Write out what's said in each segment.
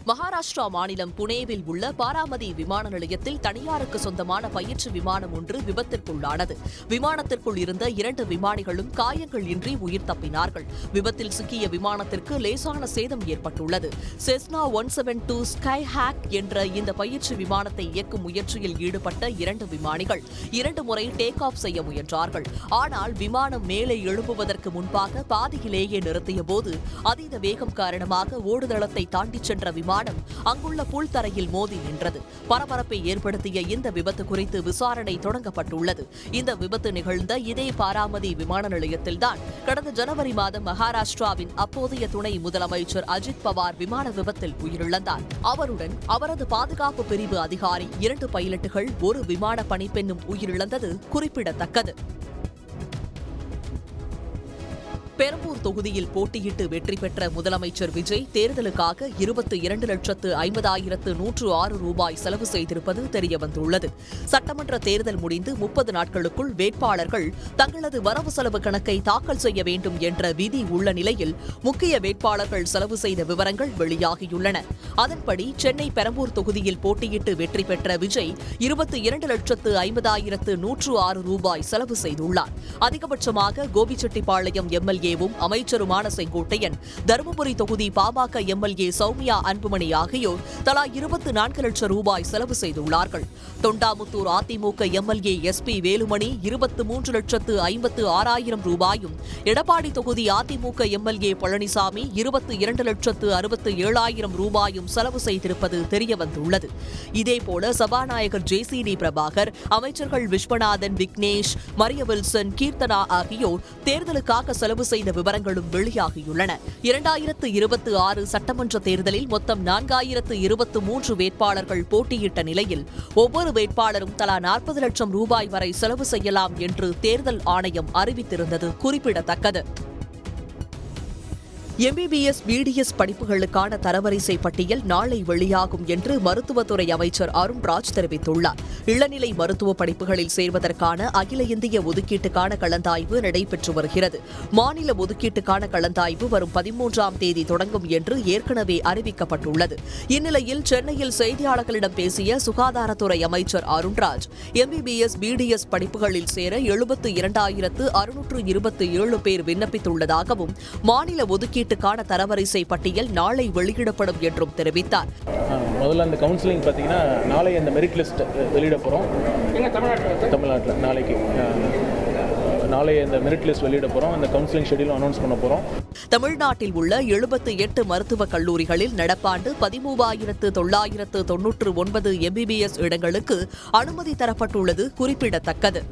மகாராஷ்டிரா மாநிலம் புனேவில் உள்ள பாராமதி விமான நிலையத்தில் தனியாருக்கு சொந்தமான பயிற்சி விமானம் ஒன்று விபத்திற்குள்ளானது. விமானத்திற்குள் இருந்த 2 விமானிகளும் காயங்கள் இன்றி உயிர் தப்பினார்கள். விபத்தில் சிக்கிய விமானத்திற்கு லேசான சேதம் ஏற்பட்டுள்ளது. செஸ்னா 172 ஸ்கை ஹேக் என்ற இந்த பயிற்சி விமானத்தை இயக்கும் முயற்சியில் ஈடுபட்ட 2 விமானிகள் 2 முறை டேக் ஆஃப் செய்ய முயன்றார்கள். ஆனால் விமானம் மேலே எழும்புவதற்கு முன்பாக பாதியிலேயே நிறுத்தியபோது அதீத வேகம் காரணமாக ஓடுதளத்தை தாண்டிச் சென்ற விமானம் அங்குள்ள புல்தரையில் மோதி நின்றது. பரபரப்பை ஏற்படுத்திய இந்த விபத்து குறித்து விசாரணை தொடங்கப்பட்டுள்ளது. இந்த விபத்து நிகழ்ந்த இதே பாராமதி விமான நிலையத்தில்தான் கடந்த ஜனவரி மாதம் மகாராஷ்டிராவின் அப்போதைய துணை முதலமைச்சர் அஜித் பவார் விமான விபத்தில் உயிரிழந்தார். அவருடன் அவரது பாதுகாப்பு பிரிவு அதிகாரி, 2 பைலட்டுகள், 1 விமான பணிப்பெண்ணும் உயிரிழந்தது குறிப்பிடத்தக்கது. பெரம்பூர் தொகுதியில் போட்டியிட்டு வெற்றி பெற்ற முதலமைச்சர் விஜய் தேர்தலுக்காக 22,50,106 ரூபாய் செலவு செய்திருப்பது தெரியவந்துள்ளது. சட்டமன்ற தேர்தல் முடிந்து 30 நாட்களுக்குள் வேட்பாளர்கள் தங்களது வரவு செலவு கணக்கை தாக்கல் செய்ய வேண்டும் என்ற விதி உள்ள நிலையில் முக்கிய வேட்பாளர்கள் செலவு செய்த விவரங்கள் வெளியாகியுள்ளன. அதன்படி சென்னை பெரம்பூர் தொகுதியில் போட்டியிட்டு வெற்றி பெற்ற விஜய் 22,50,106 ரூபாய் செலவு செய்துள்ளார். அதிகபட்சமாக கோபிச்செட்டிப்பாளையம் எம்எல்ஏ அமைச்சருமான செங்கோட்டையன், தருமபுரி தொகுதி பாமக எம்எல்ஏ சௌமியா அன்புமணி ஆகியோர் தலா 24 லட்சம் ரூபாய் செலவு செய்துள்ளார்கள். தொண்டாமுத்தூர் அதிமுக எம்எல்ஏ எஸ்பி வேலுமணி 23,56,000 ரூபாயும், எடப்பாடி தொகுதி அதிமுக எம்எல்ஏ பழனிசாமி 22,67,000 ரூபாயும் செலவு செய்திருப்பது தெரியவந்துள்ளது. இதேபோல சபாநாயகர் ஜே.சி.டி. பிரபாகர், அமைச்சர்கள் விஸ்வநாதன், விக்னேஷ், மரிய வில்சன், கீர்த்தனா ஆகியோர் தேர்தலுக்காக செலவு செய்த விவரங்களும் வெளியாகியுள்ளன. 2026 சட்டமன்ற தேர்தலில் மொத்தம் 4,023 வேட்பாளர்கள் போட்டியிட்ட நிலையில் ஒவ்வொரு வேட்பாளரும் தலா 40 லட்சம் ரூபாய் வரை செலவு செய்யலாம் என்று தேர்தல் ஆணையம் அறிவித்திருந்தது குறிப்பிடத்தக்கது. எம்பிபிஎஸ், பிடிஎஸ் படிப்புகளுக்கான தரவரிசை பட்டியல் நாளை வெளியாகும் என்று மருத்துவத்துறை அமைச்சர் அருண்ராஜ் தெரிவித்துள்ளார். இளநிலை மருத்துவ படிப்புகளில் சேர்வதற்கான அகில இந்திய ஒதுக்கீட்டுக்கான கலந்தாய்வு நடைபெற்று வருகிறது. மாநில ஒதுக்கீட்டுக்கான கலந்தாய்வு வரும் 13ஆம் தேதி தொடங்கும் என்று ஏற்கனவே அறிவிக்கப்பட்டுள்ளது. இந்நிலையில் சென்னையில் செய்தியாளர்களிடம் பேசிய சுகாதாரத்துறை அமைச்சர் அருண்ராஜ், எம்பிபிஎஸ், பிடிஎஸ் படிப்புகளில் சேர 72,627 பேர் விண்ணப்பித்துள்ளதாகவும் மாநில ஒதுக்கீட்டு தரவரிசை பட்டியல் நாளை வெளியிடப்படும் என்றும் தெரிவித்தார். முதல்ல அந்த கவுன்சிலிங் பார்த்தீங்கன்னா நாளை அந்த மெரிட் லிஸ்ட் வெளியிட போகிறோம். தமிழ்நாட்டில் நாளை அந்த மெரிட் லிஸ்ட் வெளியிட போகிறோம். அந்த கவுன்சிலிங் ஷெட்யூல் அனௌன்ஸ் பண்ண போகிறோம். தமிழ்நாட்டில் உள்ள 78 மருத்துவக் கல்லூரிகளில் நடப்பாண்டு 13,999 எம்பிபிஎஸ் இடங்களுக்கு அனுமதி தரப்பட்டுள்ளது குறிப்பிடத்தக்கது.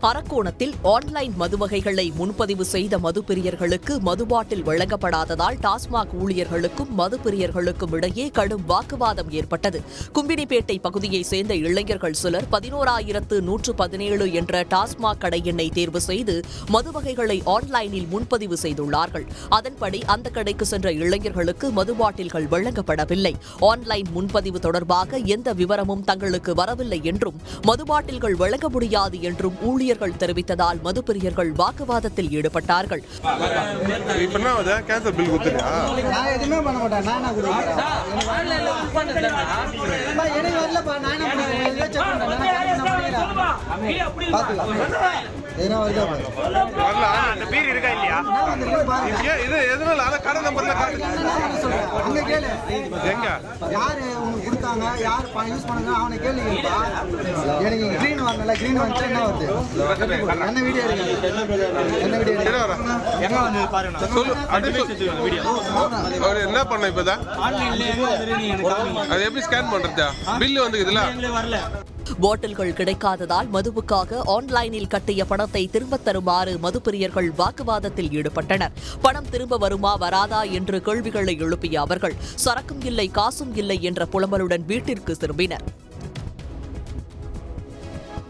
அரக்கோணத்தில் ஆன்லைன் மதுவகைகளை முன்பதிவு செய்த மதுப்பிரியர்களுக்கு மதுபாட்டில் வழங்கப்படாததால் டாஸ்மாக் ஊழியர்களுக்கும் மதுப்பிரியர்களுக்கும் இடையே கடும் வாக்குவாதம் ஏற்பட்டது. கும்பினிப்பேட்டை பகுதியைச் சேர்ந்த இளைஞர்கள் சிலர் 11,117 என்ற டாஸ்மாக் கடை எண்ணை தேர்வு செய்து மதுவகைகளை ஆன்லைனில் முன்பதிவு செய்துள்ளார்கள். அதன்படி அந்த கடைக்கு சென்ற இளைஞர்களுக்கு மதுபாட்டில்கள் வழங்கப்படவில்லை. ஆன்லைன் முன்பதிவு தொடர்பாக எந்த விவரமும் தங்களுக்கு வரவில்லை என்றும் மதுபாட்டில்கள் வழங்க முடியாது என்றும் ஊழியர்கள் தெரிவித்ததால் மதுப்பிரியர்கள் வாக்குவாதத்தில் ஈடுபட்டார்கள். என்ன பண்ண இப்பதான் எப்படி ஸ்கேன் பண்றதா பில் வந்து இதுல பாட்டில்கள் கிடைக்காததால் மதுவுக்காக ஆன்லைனில் கட்டிய பணத்தை திரும்பத் தருமாறு மதுப்பிரியர்கள் வாக்குவாதத்தில் ஈடுபட்டனர். பணம் திரும்ப வருமா வராதா என்று கேள்விகளை எழுப்பிய அவர்கள் சரக்கும் இல்லை, காசும் இல்லை என்ற புலம்பலுடன் வீட்டிற்கு திரும்பினர்.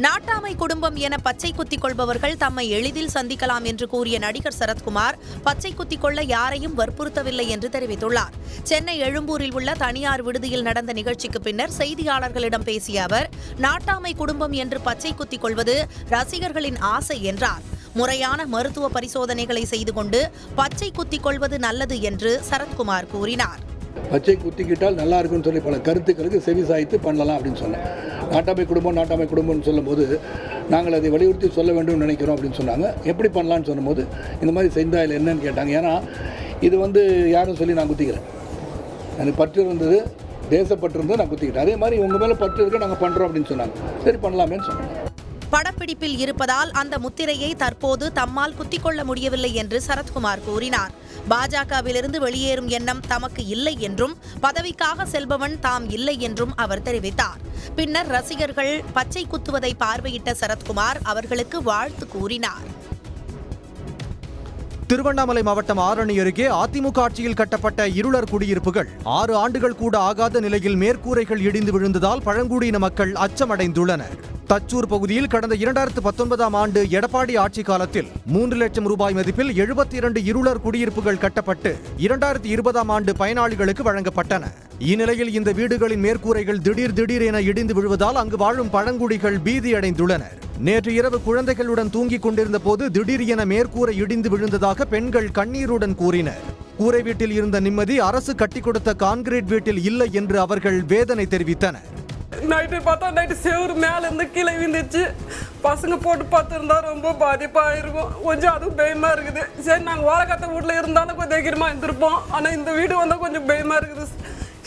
நாட்டாமை குடும்பம் என பச்சை குத்திக் கொள்பவர்கள் தம்மை எளிதில் சந்திக்கலாம் என்று கூறிய நடிகர் சரத்குமார் பச்சை குத்திக் கொள்ள யாரையும் வற்புறுத்தவில்லை என்று தெரிவித்துள்ளார். சென்னை எழும்பூரில் உள்ள தனியார் விடுதியில் நடந்த நிகழ்ச்சிக்கு பின்னர் செய்தியாளர்களிடம் பேசிய அவர், நாட்டாமை குடும்பம் என்று பச்சை குத்திக் கொள்வது ரசிகர்களின் ஆசை என்றார். முறையான மருத்துவ பரிசோதனைகளை செய்து கொண்டு பச்சை குத்திக் கொள்வது நல்லது என்று சரத்குமார் கூறினார். பச்சை குத்திக்கிட்டால் நல்லா இருக்குன்னு சொல்லி பல கருத்துக்களுக்கு செவி சாய்த்து பண்ணலாம் அப்படின்னு சொன்னேன். நாட்டாமை குடும்பம்னு சொல்லும்போது நாங்கள் அதை வலியுறுத்தி சொல்ல வேண்டும் நினைக்கிறோம் அப்படின்னு சொன்னாங்க. எப்படி பண்ணலான்னு சொன்னபோது இந்த மாதிரி செஞ்சால் என்னன்னு கேட்டாங்க. ஏன்னா இது யாரும் சொல்லி நான் குத்திக்கிறேன், எனக்கு பற்று இருந்தது, தேசப்பற்று இருந்தது, நான் குத்திக்கிட்டேன். அதே மாதிரி உங்கள் மேலே பற்று இருக்க நாங்கள் பண்ணுறோம் அப்படின்னு சொன்னாங்க. சரி பண்ணலாமேன்னு சொன்னாங்க. படப்பிடிப்பில் இருப்பதால் அந்த முத்திரையை தற்போது தம்மால் குத்திக் கொள்ள முடியவில்லை என்று சரத்குமார் கூறினார். பாஜகவிலிருந்து வெளியேறும் எண்ணம் தமக்கு இல்லை என்றும் பதவிக்காக செல்பவன் தாம் இல்லை என்றும் அவர் தெரிவித்தார். பின்னர் ரசிகர்கள் பச்சை குத்துவதை பார்வையிட்ட சரத்குமார் அவர்களுக்கு வாழ்த்து கூறினார். திருவண்ணாமலை மாவட்டம் ஆரணி அருகே அதிமுக ஆட்சியில் கட்டப்பட்ட இருளர் குடியிருப்புகள் 6 ஆண்டுகள் கூட ஆகாத நிலையில் மேற்கூரைகள் இடிந்து விழுந்ததால் பழங்குடியின மக்கள் அச்சமடைந்துள்ளனர். தச்சூர் பகுதியில் கடந்த 2019ஆம் ஆண்டு எடப்பாடி ஆட்சி காலத்தில் 3 லட்சம் ரூபாய் மதிப்பில் 72 இருளர் குடியிருப்புகள் கட்டப்பட்டு 2020ஆம் ஆண்டு பயனாளிகளுக்கு வழங்கப்பட்டன. இந்நிலையில் இந்த வீடுகளின் மேற்கூரைகள் திடீர் என இடிந்து விழுவதால் அங்கு வாழும் பழங்குடிகள் பீதியடைந்துள்ளனர். நேற்று இரவு குழந்தைகளுடன் தூங்கிக் கொண்டிருந்த போது திடீர் என மேற்கூரை இடிந்து விழுந்ததாக பெண்கள் கண்ணீருடன் கூறினர். கூரை வீட்டில் இருந்த நிம்மதி அரசு கட்டிக் கொடுத்த கான்கிரீட் வீட்டில் இல்லை என்று அவர்கள் வேதனை தெரிவித்தனர். நைட்டு பார்த்தா நைட்டு செவரு மேலே இருந்து கீழே விழுந்துச்சு. பசங்க போட்டு பார்த்துருந்தா ரொம்ப பாதிப்பாக இருக்கும். கொஞ்சம் அதுவும் பயமாக இருக்குது. சரி நாங்கள் வாழைக்காத்த வீட்டில் இருந்தாலும் கொஞ்சம் தைரியமாக இருந்திருப்போம். ஆனால் இந்த வீடு வந்தால் கொஞ்சம் பயமாக இருக்குது.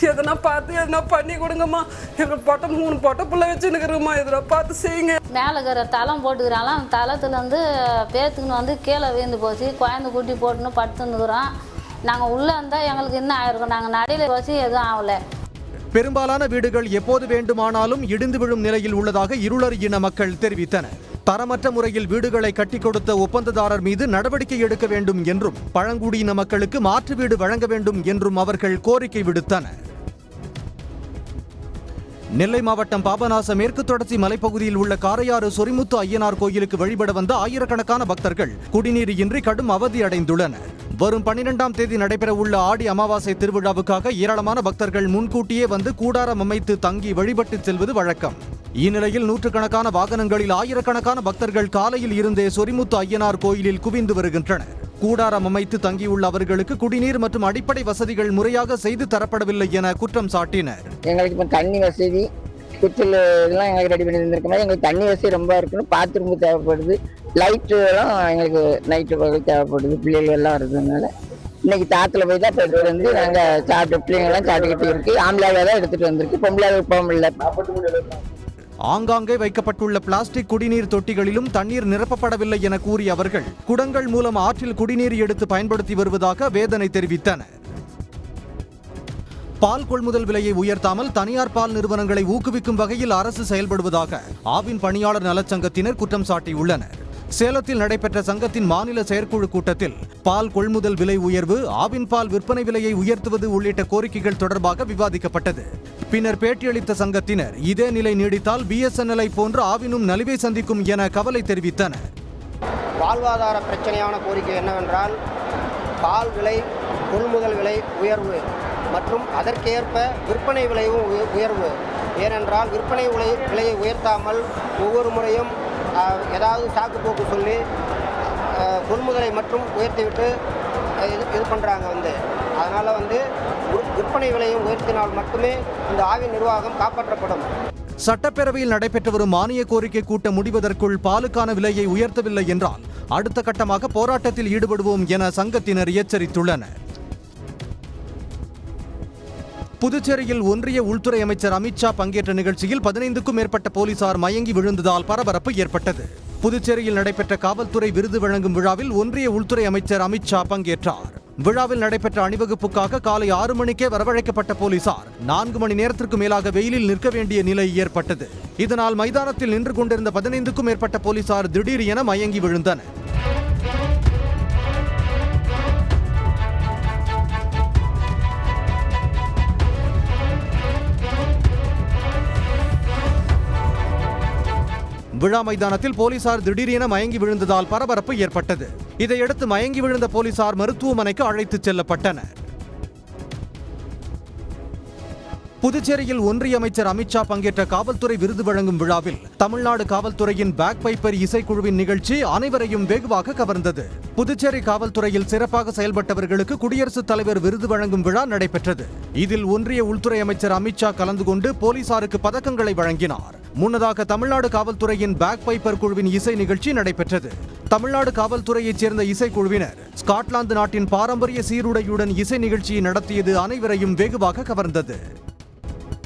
எதனா பார்த்து எதனா பண்ணி கொடுங்கம்மா. எங்கள் 3 பொட்டை பிள்ளை வச்சுன்னுக்குறோம்மா, எதனா பார்த்து செய்யுங்க. மேலே இருக்கிற தளம் போட்டுக்கிறாங்களா, அந்த தளத்துலேருந்து பேத்துக்குன்னு கீழே விழுந்து போச்சு. குழந்தை குட்டி போட்டுன்னு படுத்துன்னுக்குறோம். நாங்கள் உள்ளே இருந்தால் எங்களுக்கு என்ன ஆயிருக்கும், நாங்கள் நடையில் வச்சு எதுவும் ஆகலை. பெரும்பாலான வீடுகள் எப்போது வேண்டுமானாலும் இடிந்து விழும் நிலையில் உள்ளதாக இருளர் இன மக்கள் தெரிவித்தனர். தரமற்ற முறையில் வீடுகளை கட்டிக் கொடுத்த ஒப்பந்ததாரர் மீது நடவடிக்கை எடுக்க வேண்டும் என்றும் பழங்குடியின மக்களுக்கு மாற்று வீடு வழங்க வேண்டும் என்றும் அவர்கள் கோரிக்கை விடுத்தனர். நெல்லை மாவட்டம் பாபநாச மேற்கு தொடர்ச்சி மலைப்பகுதியில் உள்ள காரையாறு சொரிமுத்து ஐயனார் கோயிலுக்கு வழிபட வந்த ஆயிரக்கணக்கான பக்தர்கள் குடிநீர் இன்றி கடும் அவதி அடைந்துள்ளனர். வரும் 12ஆம் தேதி நடைபெறவுள்ள ஆடி அமாவாசை திருவிழாவுக்காக ஏராளமான பக்தர்கள் முன்கூட்டியே வந்து கூடாரம் அமைத்து தங்கி வழிபட்டு செல்வது வழக்கம். இந்நிலையில் நூற்றுக்கணக்கான வாகனங்களில் ஆயிரக்கணக்கான பக்தர்கள் காலையில் இருந்தே சொரிமுத்து ஐயனார் கோயிலில் குவிந்து வருகின்றனர். கூடாரம் அமைத்து தங்கியுள்ள அவர்களுக்கு குடிநீர் மற்றும் அடிப்படை வசதிகள் முறையாக செய்து தரப்படவில்லை என குற்றம் சாட்டினர். எங்களுக்கு இப்போ தண்ணி வசதி குச்சில் எல்லாம் எங்களுக்கு ரெடி பண்ணி தந்திருக்கோம். எங்களுக்கு தண்ணி வசதி ரொம்ப இருக்கணும். பாத்ரூமுக்கு தேவைப்படுது. லைட்டு எல்லாம் எங்களுக்கு நைட்டு பகல் தேவைப்படுது. பிள்ளைகள் எல்லாம் இருக்கிறதுனால இன்னைக்கு தாத்துல போய் தான் போயிட்டு வந்து நாங்கள் சாப்பிட்டு பிள்ளைங்கள்லாம் சாப்பிட்டுக்கிட்டு இருக்கு. ஆம்பளாவை தான் எடுத்துட்டு வந்திருக்கு, பொம்பளாவை போக முடியல. ஆங்காங்கே வைக்கப்பட்டுள்ள பிளாஸ்டிக் குடிநீர் தொட்டிகளிலும் தண்ணீர் நிரப்பப்படவில்லை என கூறிய அவர்கள் குடங்கள் மூலம் ஆற்றில் குடிநீர் எடுத்து பயன்படுத்தி வருவதாக வேதனை தெரிவித்தனர். பால் கொள்முதல் விலையை உயர்த்தாமல் தனியார் பால் நிறுவனங்களை ஊக்குவிக்கும் வகையில் அரசு செயல்படுவதாக ஆவின் பணியாளர் நலச்சங்கத்தினர் குற்றம் சாட்டியுள்ளனர். சேலத்தில் நடைபெற்ற சங்கத்தின் மாநில செயற்குழு கூட்டத்தில் பால் கொள்முதல் விலை உயர்வு, ஆவின் பால் விற்பனை விலையை உயர்த்துவது உள்ளிட்ட கோரிக்கைகள் தொடர்பாக விவாதிக்கப்பட்டது. பின்னர் பேட்டியளித்த சங்கத்தினர் இதே நிலை நீடித்தால் BSNL போன்று ஆவினும் நலிவை சந்திக்கும் என கவலை தெரிவித்தனர். வாழ்வாதார பிரச்சனையான கோரிக்கை என்னவென்றால் பால் விலை கொள்முதல் விலை உயர்வு மற்றும் அதற்கேற்ப விற்பனை விலையும் உயர்வு. ஏனென்றால் விற்பனை விலையை உயர்த்தாமல் ஒவ்வொரு முறையும் ஏதாவது சாக்கு போக்கு சொல்லி கொள்முதலை மட்டும் உயர்த்திவிட்டு இது பண்ணுறாங்க. அதனால் விற்பனை விலையும் உயர்த்தினால் மட்டுமே இந்த ஆவின் நிர்வாகம் காப்பாற்றப்படும். சட்டப்பேரவையில் நடைபெற்று வரும் மானிய கோரிக்கை கூட்டம் முடிவதற்குள் பாலுக்கான விலையை உயர்த்தவில்லை என்றால் அடுத்த கட்டமாக போராட்டத்தில் ஈடுபடுவோம் என சங்கத்தினர் எச்சரித்துள்ளனர். புதுச்சேரியில் ஒன்றிய உள்துறை அமைச்சர் அமித்ஷா பங்கேற்ற நிகழ்ச்சியில் 15க்கும் மேற்பட்ட போலீசார் மயங்கி விழுந்ததால் பரபரப்பு ஏற்பட்டது. புதுச்சேரியில் நடைபெற்ற காவல்துறை விருது வழங்கும் விழாவில் ஒன்றிய உள்துறை அமைச்சர் அமித்ஷா பங்கேற்றார். விழாவில் நடைபெற்ற அணிவகுப்புக்காக காலை 6 மணிக்கே வரவழைக்கப்பட்ட போலீசார் 4 மணி நேரத்திற்கு மேலாக வெயிலில் நிற்க வேண்டிய நிலை ஏற்பட்டது. இதனால் மைதானத்தில் நின்று கொண்டிருந்த 15க்கும் மேற்பட்ட போலீசார் திடீர் என மயங்கி விழுந்தனர். விழா மைதானத்தில் போலீசார் திடீரென மயங்கி விழுந்ததால் பரபரப்பு ஏற்பட்டது. இதையடுத்து மயங்கி விழுந்த போலீசார் மருத்துவமனைக்கு அழைத்துச் செல்லப்பட்டனர். புதுச்சேரியில் ஒன்றிய அமைச்சர் அமித்ஷா பங்கேற்ற காவல்துறை விருது வழங்கும் விழாவில் தமிழ்நாடு காவல்துறையின் பேக் பைப்பர் இசைக்குழுவின் நிகழ்ச்சி அனைவரையும் வெகுவாக கவர்ந்தது. புதுச்சேரி காவல்துறையில் சிறப்பாக செயல்பட்டவர்களுக்கு குடியரசுத் தலைவர் விருது வழங்கும் விழா நடைபெற்றது. இதில் ஒன்றிய உள்துறை அமைச்சர் அமித்ஷா கலந்து கொண்டு போலீசாருக்கு பதக்கங்களை வழங்கினார். முன்னதாக தமிழ்நாடு காவல்துறையின் பேக் பைப்பர் குழுவின் இசை நிகழ்ச்சி நடைபெற்றது. தமிழ்நாடு காவல்துறையைச் சேர்ந்த இசைக்குழுவினர் ஸ்காட்லாந்து நாட்டின் பாரம்பரிய சீருடையுடன் இசை நிகழ்ச்சியை நடத்தியது அனைவரையும் வெகுவாக கவர்ந்தது.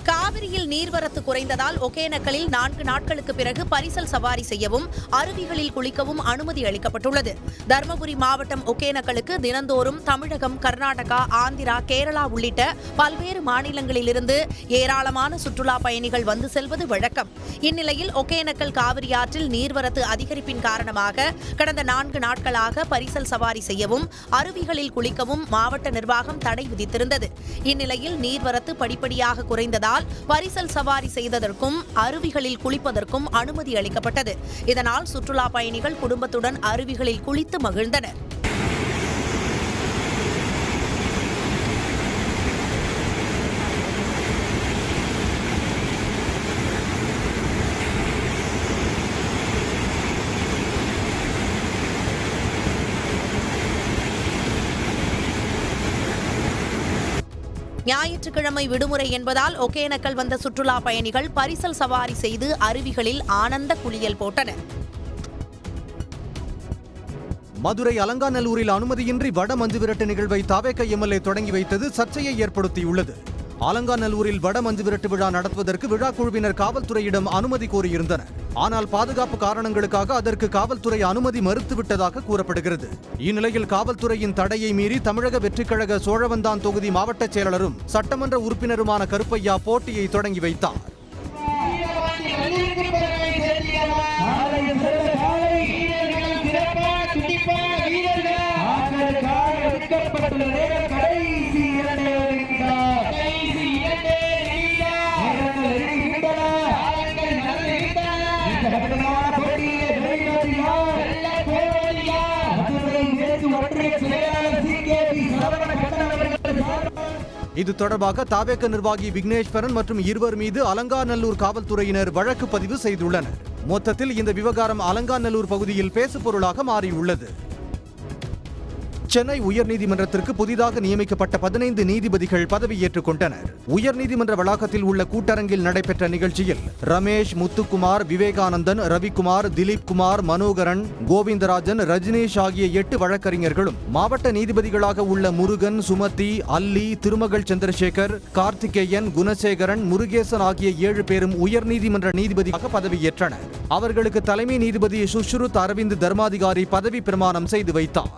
காவிரியில் நீர்வரத்து குறைந்ததால் ஒகேனக்கலில் 4 நாட்களுக்கு பிறகு பரிசல் சவாரி செய்யவும் அருவிகளில் குளிக்கவும் அனுமதி அளிக்கப்பட்டுள்ளது. தருமபுரி மாவட்டம் ஒகேனக்கலுக்கு தினந்தோறும் தமிழகம், கர்நாடகா, ஆந்திரா, கேரளா உள்ளிட்ட பல்வேறு மாநிலங்களிலிருந்து ஏராளமான சுற்றுலா பயணிகள் வந்து செல்வது வழக்கம். இந்நிலையில் ஒகேனக்கல் காவிரி ஆற்றில் நீர்வரத்து அதிகரிப்பின் காரணமாக கடந்த 4 நாட்களாக பரிசல் சவாரி செய்யவும் அருவிகளில் குளிக்கவும் மாவட்ட நிர்வாகம் தடை விதித்திருந்தது. இந்நிலையில் நீர்வரத்து படிப்படியாக குறைந்ததால் பரிசல் சவாரி செய்ததற்கும் அருவிகளில் குளிப்பதற்கும் அனுமதி அளிக்கப்பட்டது. இதனால் சுற்றுலா பயணிகள் குடும்பத்துடன் அருவிகளில் குளித்து மகிழ்ந்தனர். ஞாயிற்றுக்கிழமை விடுமுறை என்பதால் ஒகேனக்கல் வந்த சுற்றுலா பயணிகள் பரிசல் சவாரி செய்து அருவிகளில் ஆனந்த குளியல் போட்டனர். மதுரை அலங்காநல்லூரில் அனுமதியின்றி வட மஞ்சுவிரட்டு நிகழ்வை தாவேக எம்எல்ஏ தொடங்கி வைத்தது சர்ச்சையை ஏற்படுத்தியுள்ளது. அலங்காநல்லூரில் வட மஞ்சுவிரட்டு விழா நடத்துவதற்கு விழா குழுவினர் காவல்துறையிடம் அனுமதி கோரியிருந்தனர். ஆனால் பாதுகாப்பு காரணங்களுக்காக அதற்கு காவல்துறை அனுமதி மறுத்துவிட்டதாக கூறப்படுகிறது. இந்நிலையில் காவல்துறையின் தடையை மீறி தமிழக வெற்றிக்கழக சோழவந்தான் தொகுதி மாவட்ட செயலாளரும் சட்டமன்ற உறுப்பினருமான கருப்பையா போட்டியை தொடங்கி வைத்தார். இது தொடர்பாக தாவேக நிர்வாகி விக்னேஸ்வரன் மற்றும் இருவர் மீது அலங்காநல்லூர் காவல்துறையினர் வழக்கு பதிவு செய்துள்ளனர். மொத்தத்தில் இந்த விவகாரம் அலங்காநல்லூர் பகுதியில் பேசுபொருளாக மாறியுள்ளது. சென்னை உயர்நீதிமன்றத்திற்கு புதிதாக நியமிக்கப்பட்ட 15 நீதிபதிகள் பதவியேற்றுக் கொண்டனர். உயர்நீதிமன்ற வளாகத்தில் உள்ள கூட்டரங்கில் நடைபெற்ற நிகழ்ச்சியில் ரமேஷ், முத்துக்குமார், விவேகானந்தன், ரவிக்குமார், திலீப் குமார், மனோகரன், கோவிந்தராஜன், ரஜினேஷ் ஆகிய 8 வழக்கறிஞர்களும் மாவட்ட நீதிபதிகளாக உள்ள முருகன், சுமதி, அல்லி, திருமகள் சந்திரசேகர், கார்த்திகேயன், குணசேகரன், முருகேசன் ஆகிய 7 பேரும் உயர்நீதிமன்ற நீதிபதியாக பதவியேற்றனர். அவர்களுக்கு தலைமை நீதிபதி சுஷ்ருத் அரவிந்த் தர்மாதிகாரி பதவி பிரமாணம் செய்து வைத்தார்.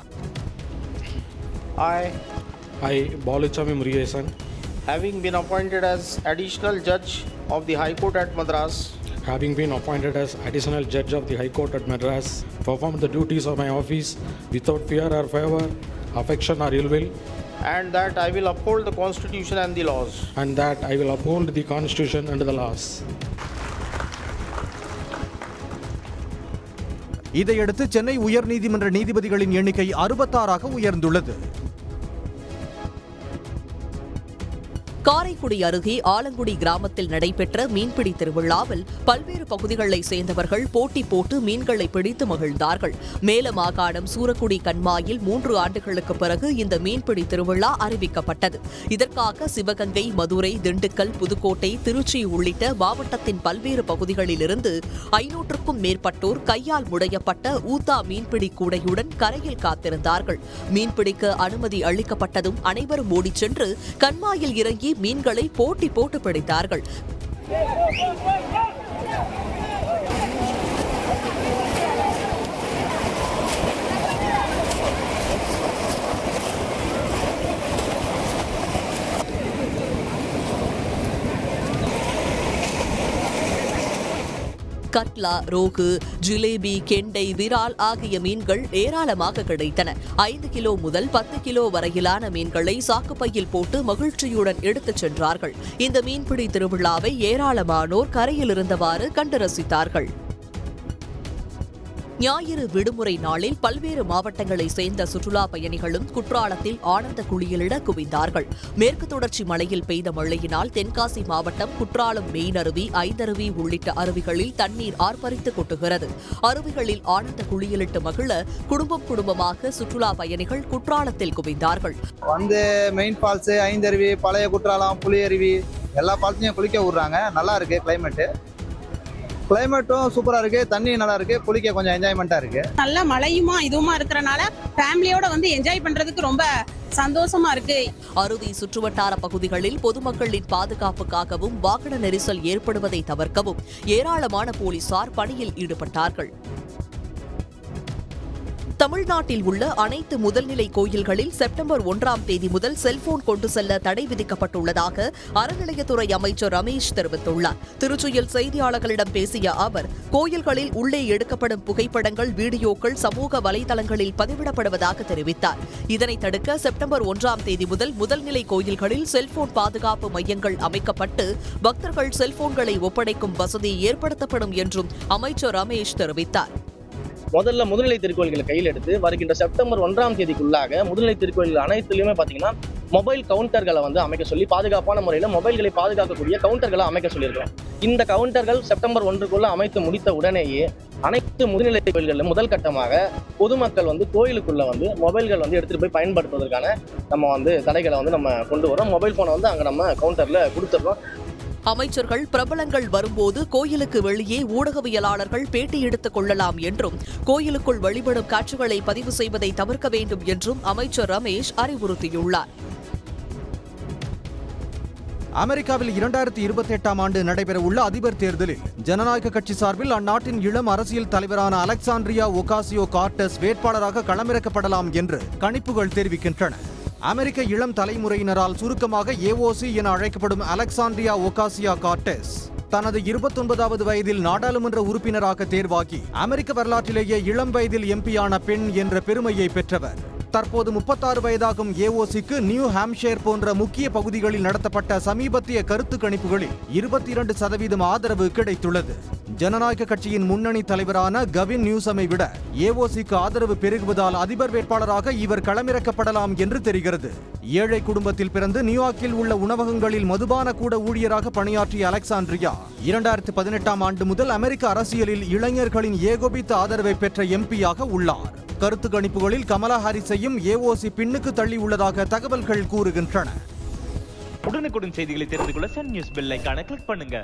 I, Baluchami Murugesan, having been appointed as additional judge of the High Court at Madras, having been appointed as additional judge of the High Court at Madras, perform the duties of my office without fear or favor, affection or ill will, and that I will uphold the Constitution and the laws. and that I will uphold the Constitution and the laws. இதையடுத்து சென்னை உயர்நீதிமன்ற நீதிபதிகளின் எண்ணிக்கை 66ஆக உயர்ந்துள்ளது. காரைக்குடி அருகே ஆலங்குடி கிராமத்தில் நடைபெற்ற மீன்பிடி திருவிழாவில் பல்வேறு பகுதிகளைச் சேர்ந்தவர்கள் போட்டி போட்டு மீன்களை பிடித்து மகிழ்ந்தார்கள். மேல மாகாணம் சூரக்குடி கண்மாயில் 3 ஆண்டுகளுக்கு பிறகு இந்த மீன்பிடி திருவிழா அறிவிக்கப்பட்டது. இதற்காக சிவகங்கை, மதுரை, திண்டுக்கல், புதுக்கோட்டை, திருச்சி உள்ளிட்ட மாவட்டத்தின் பல்வேறு பகுதிகளிலிருந்து 500க்கும் மேற்பட்டோர் கையால் முடையப்பட்ட ஊத்தா மீன்பிடி கூடையுடன் கரையில் காத்திருந்தார்கள். மீன்பிடிக்க அனுமதி அளிக்கப்பட்டதும் அனைவரும் ஓடிச் சென்று கண்மாயில் இறங்கி மீன்களை போட்டி போட்டு பிடித்தார்கள். கட்லா, ரோகு, ஜிலேபி, கெண்டை, விரால் ஆகிய மீன்கள் ஏராளமாக கிடைத்தன. 5 கிலோ முதல் 10 கிலோ வரையிலான மீன்களை சாக்குப்பையில் போட்டு மகிழ்ச்சியுடன் எடுத்துச் சென்றார்கள். இந்த மீன்பிடி திருவிழாவை ஏராளமானோர் கரையில் இருந்தவாறு கண்டு ரசித்தார்கள். ஞாயிறு விடுமுறை நாளில் பல்வேறு மாவட்டங்களை சேர்ந்த சுற்றுலா பயணிகளும் குற்றாலத்தில் ஆனந்த குளியலிட குவிந்தார்கள். மேற்கு தொடர்ச்சி மலையில் பெய்த மழையினால் தென்காசி மாவட்டம் குற்றாலம் மெயினருவி, ஐந்தருவி உள்ளிட்ட அருவிகளில் தண்ணீர் ஆர்ப்பரித்து கொட்டுகிறது. அருவிகளில் ஆனந்த குளியலிட்டு மகிழ குடும்பமாக சுற்றுலா பயணிகள் குற்றாலத்தில் குவிந்தார்கள். வந்து மெயின் ஃபால்ஸ், ஐந்தருவி, பழைய குற்றாலம், புலியருவி எல்லா ஃபால்ஸையும் குளிக்க விடுறாங்க. நல்லா இருக்கு கிளைமேட்டும் சூப்பரா இருக்கு, தண்ணி நல்லா இருக்கு, குளிக்க கொஞ்சம் என்ஜாய்மெண்டா இருக்கு. நல்ல மழையுமா இதுவுமா இருக்கிறனால ஃபேமிலியோட வந்து என்ஜாய் பண்றதுக்கு ரொம்ப சந்தோஷமா இருக்கு. அருவி சுற்றுவட்டார பகுதிகளில் பொதுமக்களின் பாதுகாப்புக்காகவும் வாகன நெரிசல் ஏற்படுவதை தவிர்க்கவும் ஏராளமான போலீசார் பணியில் ஈடுபட்டார்கள். தமிழ்நாட்டில் உள்ள அனைத்து முதல்நிலை கோயில்களில் செப்டம்பர் 1ஆம் தேதி முதல் செல்போன் கொண்டு செல்ல தடை விதிக்கப்பட்டுள்ளதாக அறநிலையத்துறை அமைச்சர் ரமேஷ் தெரிவித்துள்ளார். திருச்சியில் செய்தியாளர்களிடம் பேசிய அவர், கோயில்களில் உள்ளே எடுக்கப்படும் புகைப்படங்கள், வீடியோக்கள் சமூக வலைதளங்களில் பதிவிடப்படுவதாக தெரிவித்தார். இதனை தடுக்க செப்டம்பர் 1ஆம் தேதி முதல் முதல்நிலை கோயில்களில் செல்போன் பாதுகாப்பு மையங்கள் அமைக்கப்பட்டு பக்தர்கள் செல்போன்களை ஒப்படைக்கும் வசதி ஏற்படுத்தப்படும் என்றும் அமைச்சர் ரமேஷ் தெரிவித்தார். முதல்ல முதுநிலை திருக்கோயில்களை கையில் எடுத்து வருகின்ற செப்டம்பர் 1ஆம் தேதிக்குள்ளாக முதுநிலை திருக்கோயில்கள் அனைத்துலையுமே பார்த்தீங்கன்னா மொபைல் கவுண்டர்களை வந்து அமைக்க சொல்லி பாதுகாப்பான முறையில் மொபைல்களை பாதுகாக்கக்கூடிய கவுண்டர்களை அமைக்க சொல்லியிருக்கிறோம். இந்த கவுண்டர்கள் செப்டம்பர் 1க்குள்ள அமைத்து முடித்த உடனேயே அனைத்து முதுநிலை கோயில்களில் முதல் கட்டமாக பொதுமக்கள் வந்து கோயிலுக்குள்ள வந்து மொபைல்கள் வந்து எடுத்துட்டு போய் பயன்படுத்துவதற்கான நம்ம வந்து தடைகளை வந்து நம்ம கொண்டு வரோம். மொபைல் போனை வந்து அங்கே நம்ம கவுண்டர்ல கொடுத்துடுறோம். அமைச்சர்கள், பிரபலங்கள் வரும்போது கோயிலுக்கு வெளியே ஊடகவியலாளர்கள் பேட்டி எடுத்துக் கொள்ளலாம் என்றும், கோயிலுக்குள் வழிபடும் காட்சிகளை பதிவு செய்வதை தவிர்க்க வேண்டும் என்றும் அமைச்சர் ரமேஷ் அறிவுறுத்தியுள்ளார். அமெரிக்காவில் 2028ஆம் ஆண்டு நடைபெறவுள்ள அதிபர் தேர்தலில் ஜனநாயக கட்சி சார்பில் அந்நாட்டின் இளம் அரசியல் தலைவரான அலெக்சாண்ட்ரியா ஒகாசியோ-கார்டஸ் வேட்பாளராக களமிறக்கப்படலாம் என்று கணிப்புகள் தெரிவிக்கின்றன. அமெரிக்க இளம் தலைமுறையினரால் சுருக்கமாக AOC என அழைக்கப்படும் அலெக்சாண்ட்ரியா ஒகாசியோ-கார்டஸ் தனது 29வது வயதில் நாடாளுமன்ற உறுப்பினராக தேர்வாகி அமெரிக்க வரலாற்றிலேயே இளம் வயதில் எம்பியான பெண் என்ற பெருமையை பெற்றவர். தற்போது 36 வயதாகும் AOCக்கு நியூ ஹாம்ஷயர் போன்ற முக்கிய பகுதிகளில் நடத்தப்பட்ட சமீபத்திய கருத்து கணிப்புகளில் 22% ஆதரவு கிடைத்துள்ளது. ஜனநாயக கட்சியின் முன்னணி தலைவரான கவின் நியூசமை விட AOCக்கு ஆதரவு பெருகுவதால் அதிபர் வேட்பாளராக இவர் களமிறக்கப்படலாம் என்று தெரிகிறது. ஏழை குடும்பத்தில் பிறந்து நியூயார்க்கில் உள்ள உணவகங்களில் மதுபான கூட ஊழியராக பணியாற்றிய அலெக்சாண்ட்ரியா 2018ஆம் ஆண்டு முதல் அமெரிக்க அரசியலில் இளைஞர்களின் ஏகோபித்த ஆதரவை பெற்ற எம்பியாக உள்ளார். கருத்து கணிப்புகளில் கமலா ஹாரிஸையும் AOC பின்னுக்கு தள்ளி உள்ளதாக தகவல்கள் கூறுகின்றன. உடனுக்குடன் செய்திகளை தெரிந்து கொள்ள சன் நியூஸ் பெல் ஐகானை கிளிக் பண்ணுங்க.